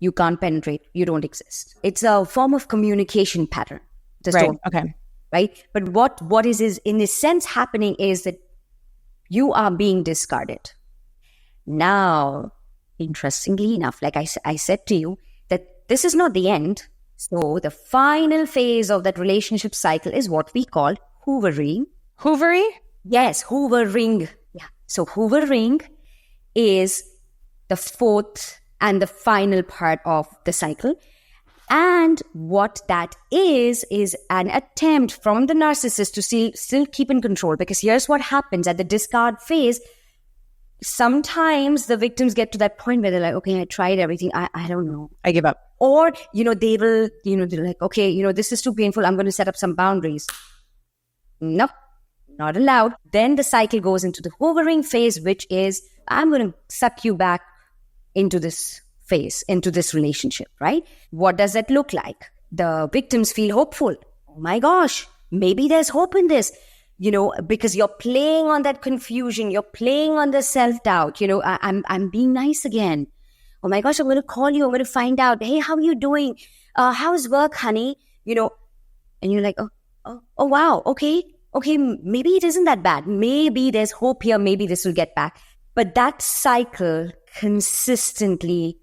you can't penetrate, you don't exist. It's a form of communication pattern. Right, okay. Right? But what is in a sense happening is that you are being discarded. Now, interestingly enough, like I said to you, that this is not the end. So the final phase of that relationship cycle is what we call hoovering. Hoovering? Yes, hoovering. Yeah. So hoovering is the fourth and the final part of the cycle. And what that is an attempt from the narcissist to still keep in control. Because here's what happens at the discard phase. Sometimes the victims get to that point where they're like, okay, I tried everything. I don't know. I give up. Or, they will, they're like, okay, this is too painful. I'm going to set up some boundaries. Nope, not allowed. Then the cycle goes into the hovering phase, which is, I'm going to suck you back into this phase, into this relationship, right? What does that look like? The victims feel hopeful. Oh my gosh, maybe there's hope in this, because you're playing on that confusion. You're playing on the self-doubt. I'm being nice again. Oh my gosh, I'm going to call you. I'm going to find out, hey, how are you doing? How's work, honey? And you're like, oh, wow. Okay, maybe it isn't that bad. Maybe there's hope here. Maybe this will get back. But that cycle consistently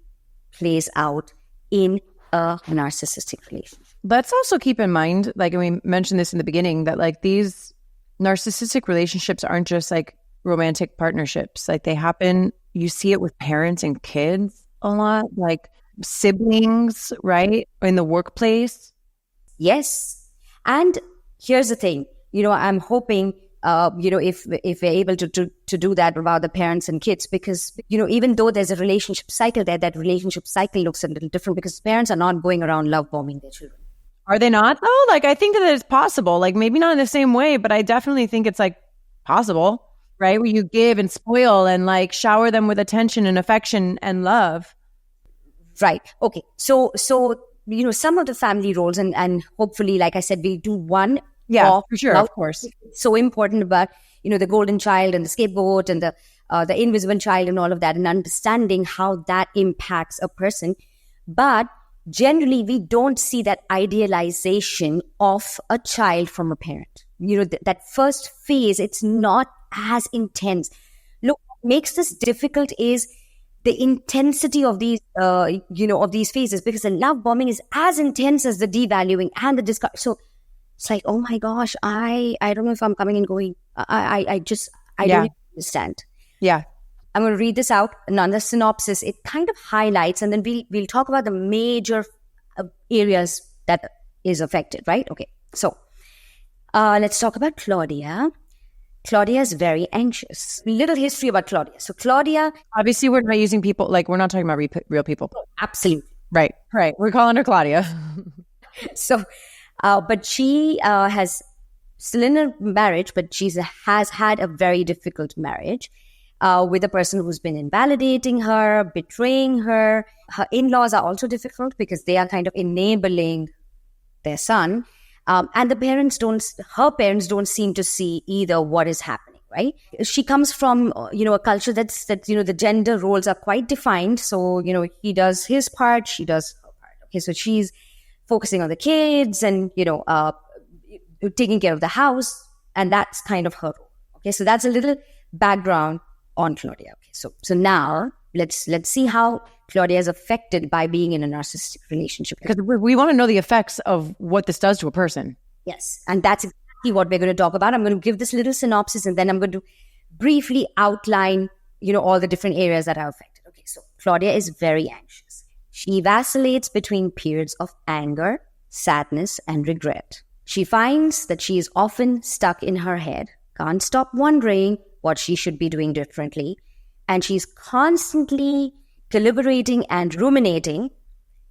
plays out in a narcissistic relationship. Let's also keep in mind, like we mentioned this in the beginning, that like these narcissistic relationships aren't just like romantic partnerships. Like they happen, you see it with parents and kids a lot, like siblings, right? In the workplace. Yes. And here's the thing, I'm hoping, if we're able to do that about the parents and kids, because, even though there's a relationship cycle there, that relationship cycle looks a little different because parents are not going around love bombing their children. Are they not though? Like, I think that it's possible, like maybe not in the same way, but I definitely think it's like possible, right? Where you give and spoil and like shower them with attention and affection and love. Right. Okay. So, some of the family roles and hopefully, like I said, we'll do one. Yeah, for sure. Of course. It's so important about, the golden child and the scapegoat and the invisible child and all of that, and understanding how that impacts a person. But generally, we don't see that idealization of a child from a parent. That first phase, it's not as intense. Look, what makes this difficult is the intensity of these, of these phases, because the love bombing is as intense as the devaluing and the discard. So it's like, oh my gosh, I don't know if I'm coming and going. I don't understand. Yeah. I'm going to read this out. Another synopsis. It kind of highlights, and then we'll talk about the major areas that is affected, right? Okay. So let's talk about Claudia. Claudia is very anxious. Little history about Claudia. So Claudia... Obviously, we're not using people, like we're not talking about real people. Absolutely. Right. We're calling her Claudia. So, but she has still in a marriage, but has had a very difficult marriage with a person who's been invalidating her, betraying her. Her in-laws are also difficult because they are kind of enabling their son. And her parents don't seem to see either what is happening, right? She comes from, a culture that the gender roles are quite defined. So, he does his part, she does her part. Okay, so she's focusing on the kids and, taking care of the house. And that's kind of her role. Okay, so that's a little background on Claudia. Okay, so now let's see how Claudia is affected by being in a narcissistic relationship. Because we want to know the effects of what this does to a person. Yes, and that's exactly what we're going to talk about. I'm going to give this little synopsis and then I'm going to briefly outline, all the different areas that are affected. Okay, so Claudia is very anxious. She vacillates between periods of anger, sadness, and regret. She finds that she is often stuck in her head, can't stop wondering what she should be doing differently, and she's constantly deliberating and ruminating.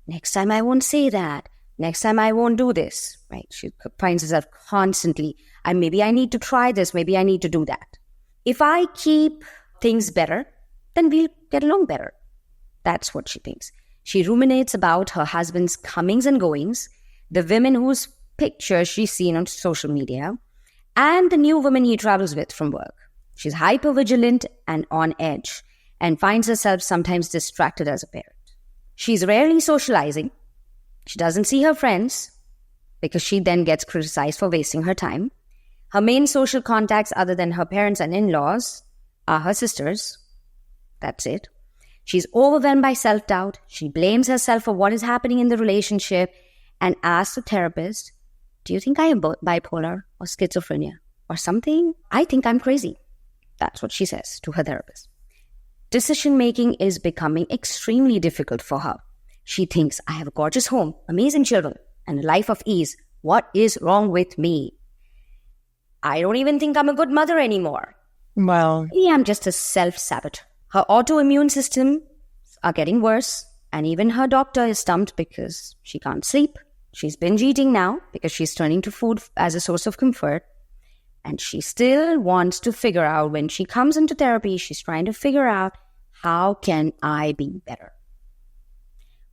Next time I won't say that. Next time I won't do this, right? She finds herself constantly, and maybe I need to try this, maybe I need to do that. If I keep things better, then we'll get along better. That's what she thinks. She ruminates about her husband's comings and goings, the women whose pictures she's seen on social media, and the new women he travels with from work. She's hypervigilant and on edge, and finds herself sometimes distracted as a parent. She's rarely socializing. She doesn't see her friends because she then gets criticized for wasting her time. Her main social contacts other than her parents and in-laws are her sisters. That's it. She's overwhelmed by self-doubt. She blames herself for what is happening in the relationship and asks the therapist, do you think I am bipolar or schizophrenia or something? I think I'm crazy. That's what she says to her therapist. Decision-making is becoming extremely difficult for her. She thinks, I have a gorgeous home, amazing children, and a life of ease. What is wrong with me? I don't even think I'm a good mother anymore. Wow. Maybe I'm just a self-saboteur. Her autoimmune system are getting worse, and even her doctor is stumped because she can't sleep. She's binge eating now because she's turning to food as a source of comfort. And she still wants to figure out, when she comes into therapy, she's trying to figure out, how can I be better?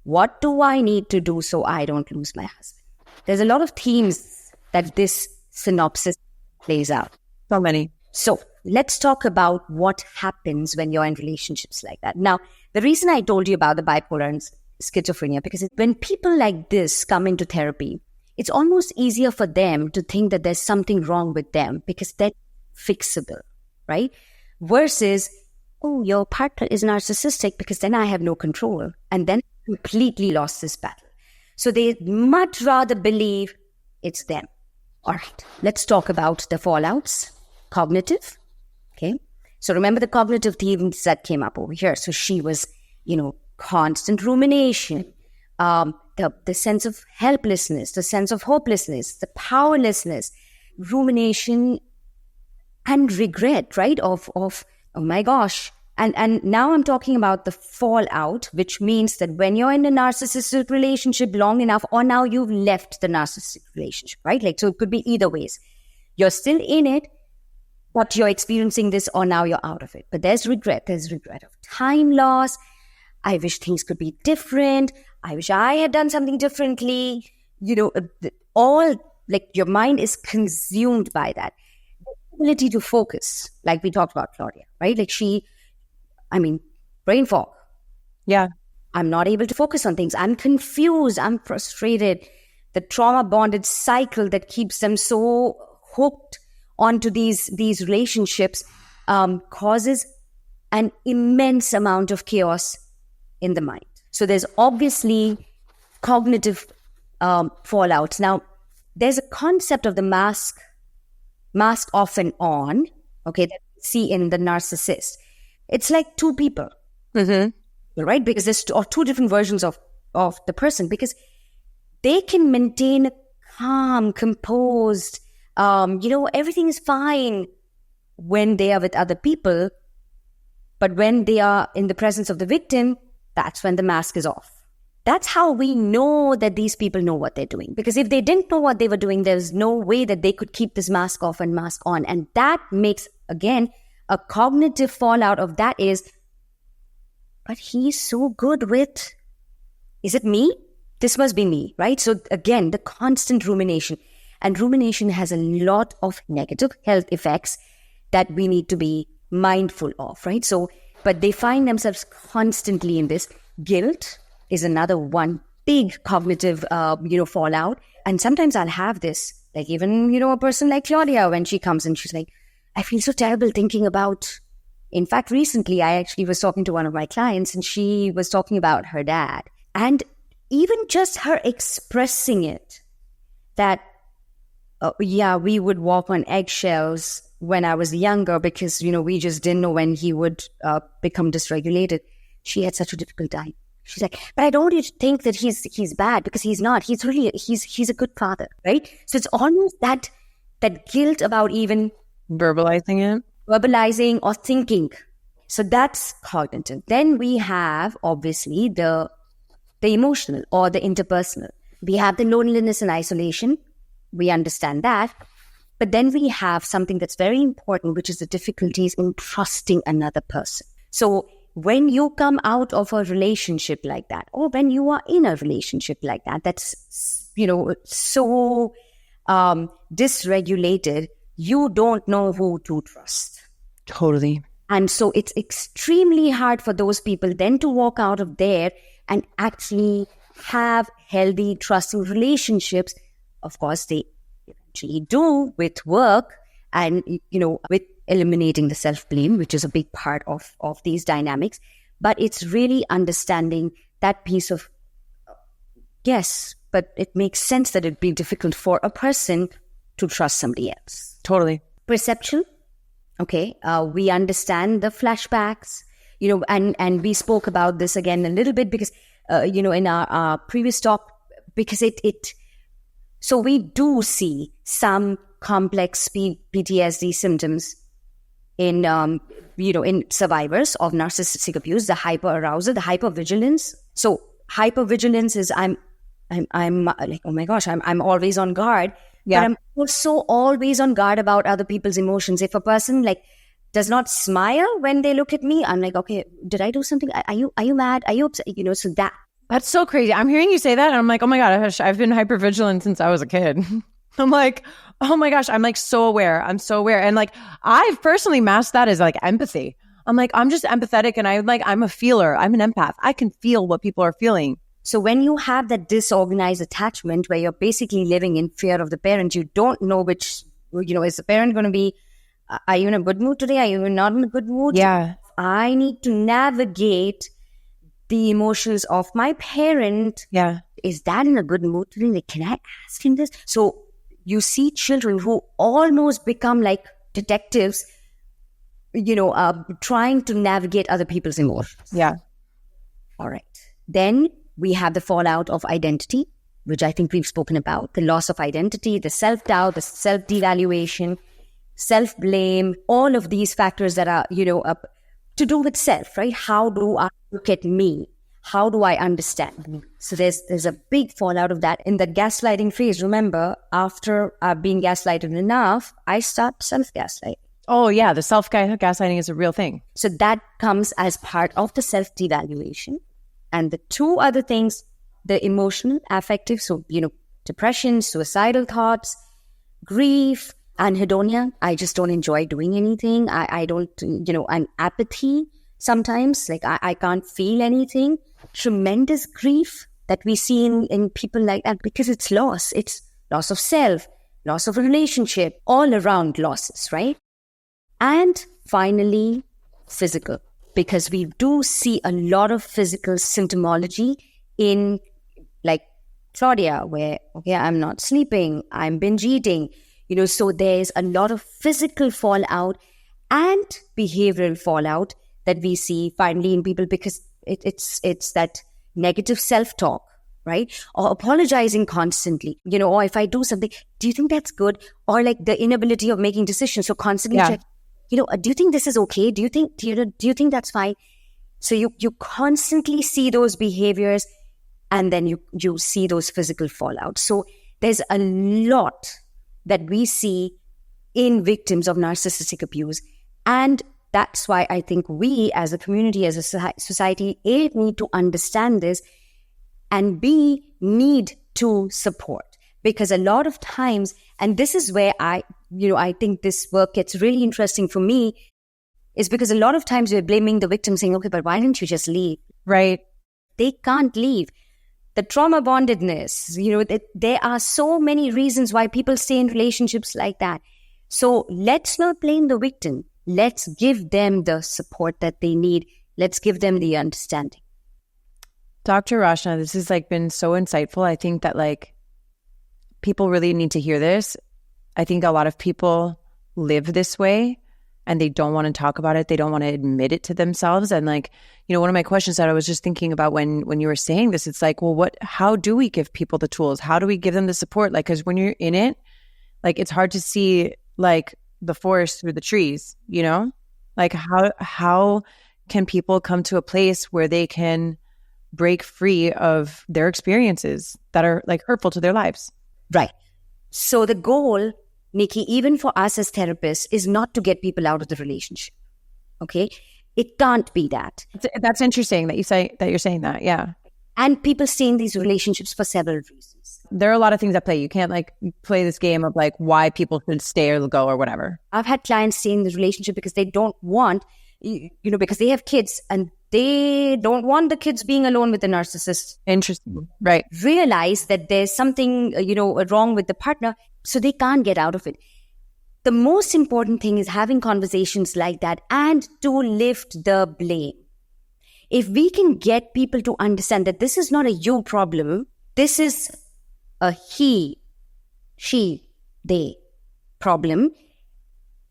What do I need to do so I don't lose my husband? There's a lot of themes that this synopsis plays out. So many. So let's talk about what happens when you're in relationships like that. Now, the reason I told you about the bipolar and schizophrenia, because when people like this come into therapy, it's almost easier for them to think that there's something wrong with them because they're fixable, right? Versus, oh, your partner is narcissistic because then I have no control and then completely lost this battle. So they much rather believe it's them. All right, let's talk about the fallouts. Cognitive, okay? So remember the cognitive themes that came up over here. So she was, constant rumination, the sense of helplessness, the sense of hopelessness, the powerlessness, rumination and regret, right? Of oh my gosh. And now I'm talking about the fallout, which means that when you're in a narcissistic relationship long enough, or now you've left the narcissistic relationship, right? Like, so it could be either ways. You're still in it, but you're experiencing this, or now you're out of it. But there's regret. There's regret of time loss. I wish things could be different. I wish I had done something differently. All like your mind is consumed by that. The ability to focus, like we talked about Claudia, right? Like brain fog. Yeah. I'm not able to focus on things. I'm confused. I'm frustrated. The trauma bonded cycle that keeps them so hooked onto these relationships causes an immense amount of chaos in the mind. So there's obviously cognitive fallouts. Now, there's a concept of the mask off and on, okay, that we see in the narcissist. It's like two people, right? Because there's two different versions of the person, because they can maintain calm, composed, everything is fine when they are with other people. But when they are in the presence of the victim, that's when the mask is off. That's how we know that these people know what they're doing. Because if they didn't know what they were doing, there's no way that they could keep this mask off and mask on. And that makes, again, a cognitive fallout of that is, but he's so good with, is it me? This must be me, right? So again, the constant rumination. And rumination has a lot of negative health effects that we need to be mindful of, right? So, but they find themselves constantly in this. Guilt is another one big cognitive, fallout. And sometimes I'll have this, like even, a person like Claudia, when she comes and she's like, I feel so terrible thinking about, in fact, recently I actually was talking to one of my clients and she was talking about her dad. And even just her expressing it, that, we would walk on eggshells when I was younger because, we just didn't know when he would become dysregulated. She had such a difficult time. She's like, but I don't want you to think that he's bad, because he's not. He's really, he's a good father, right? So it's almost that guilt about even verbalizing or thinking. So that's cognitive. Then we have, obviously, the emotional or the interpersonal. We have the loneliness and isolation. We understand that. But then we have something that's very important, which is the difficulties in trusting another person. So when you come out of a relationship like that, or when you are in a relationship like that, that's, so dysregulated, you don't know who to trust. Totally. And so it's extremely hard for those people then to walk out of there and actually have healthy, trusting relationships. Of course, they eventually do with work and, with eliminating the self-blame, which is a big part of these dynamics. But it's really understanding that piece of, yes, but it makes sense that it'd be difficult for a person to trust somebody else. Totally. Perception. Okay. We understand the flashbacks, and we spoke about this again a little bit because, in our previous talk, because so we do see some complex PTSD symptoms in survivors of narcissistic abuse, the hyperarousal, the hypervigilance. So hypervigilance is I'm like, oh my gosh, I'm always on guard. Yeah. But I'm also always on guard about other people's emotions. If a person does not smile when they look at me, I'm like, okay, did I do something? Are you mad? Are you upset? So that's so crazy. I'm hearing you say that and I'm like, oh my gosh, I've been hypervigilant since I was a kid. I'm like, oh my gosh, I'm so aware. I'm so aware. And I've personally masked that as empathy. I'm like, I'm just empathetic and I'm a feeler. I'm an empath. I can feel what people are feeling. So when you have that disorganized attachment where you're basically living in fear of the parent, you don't know which, is the parent going to be, are you in a good mood today? Are you not in a good mood? Yeah. I need to navigate the emotions of my parent. Yeah. Is dad in a good mood today? Can I ask him this? So you see children who almost become like detectives, trying to navigate other people's emotions. Yeah. All right. Then we have the fallout of identity, which I think we've spoken about. The loss of identity, the self-doubt, the self-devaluation, self-blame, all of these factors that are, to do with self, right? How do I look at me? How do I understand me? So there's a big fallout of that. In the gaslighting phase, remember, after being gaslighted enough, I start self-gaslighting. Oh, yeah. The self-gaslighting is a real thing. So that comes as part of the self-devaluation. And the two other things, the emotional, affective, so, depression, suicidal thoughts, grief, anhedonia. I just don't enjoy doing anything. I don't, and apathy sometimes, I can't feel anything. Tremendous grief that we see in people like that because it's loss. It's loss of self, loss of a relationship, all around losses, right? And finally, physical. Because we do see a lot of physical symptomology in Claudia, where, okay, I'm not sleeping, I'm binge eating, so there's a lot of physical fallout and behavioral fallout that we see finally in people because it's that negative self-talk, right? Or apologizing constantly, or if I do something, do you think that's good? Or the inability of making decisions. So constantly check. Do you think this is okay? Do you think that's fine? So you constantly see those behaviors and then you see those physical fallout. So there's a lot that we see in victims of narcissistic abuse. And that's why I think we as a community, as a society, A, need to understand this and B, need to support. Because a lot of times, and this is where I think this work gets really interesting for me, is because a lot of times we're blaming the victim saying, okay, but why didn't you just leave? Right. They can't leave. The trauma bondedness, there are so many reasons why people stay in relationships like that. So let's not blame the victim. Let's give them the support that they need. Let's give them the understanding. Dr. Rachna, this has been so insightful. I think that people really need to hear this. I think a lot of people live this way and they don't want to talk about it. They don't want to admit it to themselves. And one of my questions that I was just thinking about when you were saying this, it's how do we give people the tools? How do we give them the support? Because when you're in it, it's hard to see the forest through the trees, how can people come to a place where they can break free of their experiences that are hurtful to their lives? Right. So the goal, Nikki, even for us as therapists, is not to get people out of the relationship. Okay? It can't be that. That's interesting that you're saying that. Yeah. And people stay in these relationships for several reasons. There are a lot of things at play. You can't play this game of why people should stay or go or whatever. I've had clients stay in the relationship because they don't want, because they have kids and they don't want the kids being alone with the narcissist. Interesting. Right. Realize that there's something, wrong with the partner, so they can't get out of it. The most important thing is having conversations like that and to lift the blame. if we can get people to understand that this is not a you problem, this is a he, she, they problem,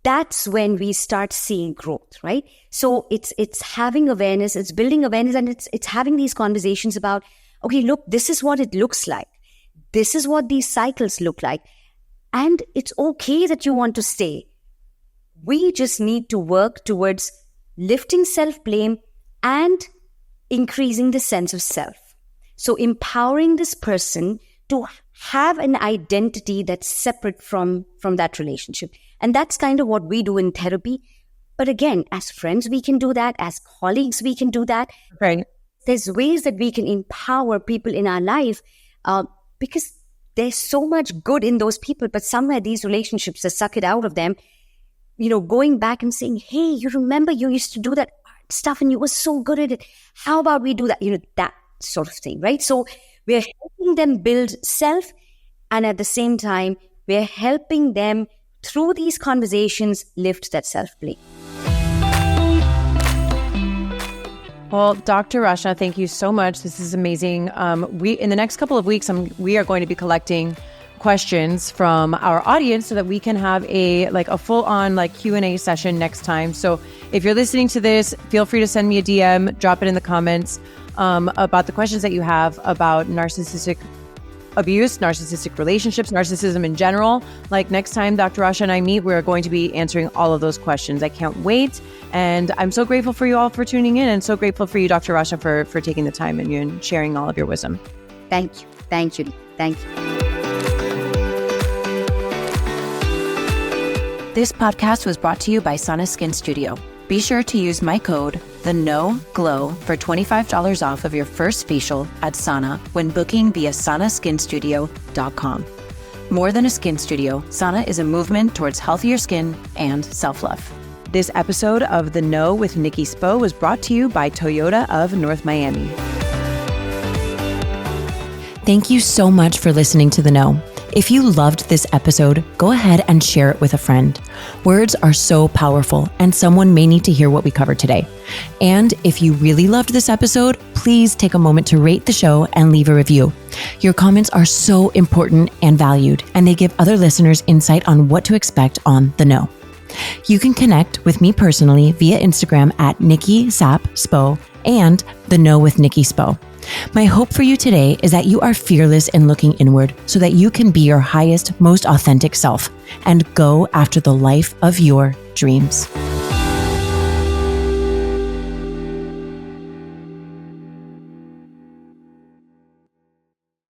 that's when we start seeing growth, right? So it's having awareness, it's building awareness, and it's having these conversations about, okay, look, this is what it looks like. This is what these cycles look like. And it's okay that you want to stay. We just need to work towards lifting self-blame and increasing the sense of self. So empowering this person to have an identity that's separate from that relationship. And that's kind of what we do in therapy. But again, as friends, we can do that. As colleagues, we can do that. Right. There's ways that we can empower people in our life because there's so much good in those people, but somewhere these relationships just suck it out of them. Going back and saying, hey, you remember you used to do that stuff and you were so good at it. How about we do that? That sort of thing, right? So we're helping them build self, and at the same time, we're helping them through these conversations lift that self-blame. Well, Dr. Rachna, thank you so much. This is amazing. In the next couple of weeks, we are going to be collecting questions from our audience so that we can have a full-on Q&A session next time. So if you're listening to this, feel free to send me a DM, drop it in the comments about the questions that you have about narcissistic abuse, narcissistic relationships, narcissism in general. Next time Dr. Rachna and I meet, we're going to be answering all of those questions. I can't wait. And I'm so grateful for you all for tuning in, and so grateful for you, Dr. Rachna, for taking the time and sharing all of your wisdom. Thank you. Thank you. Thank you. This podcast was brought to you by Sana Skin Studio. Be sure to use my code, TheNoGlow, for $25 off of your first facial at Sana when booking via sanaSkinStudio.com. More than a skin studio, Sana is a movement towards healthier skin and self-love. This episode of The Know with Nikki Spo was brought to you by Toyota of North Miami. Thank you so much for listening to The Know. If you loved this episode, go ahead and share it with a friend. Words are so powerful, and someone may need to hear what we covered today. And if you really loved this episode, please take a moment to rate the show and leave a review. Your comments are so important and valued, and they give other listeners insight on what to expect on The Know. You can connect with me personally via Instagram at Nikki Sap Spo and The Know with Nikki Spo. My hope for you today is that you are fearless in looking inward so that you can be your highest, most authentic self and go after the life of your dreams.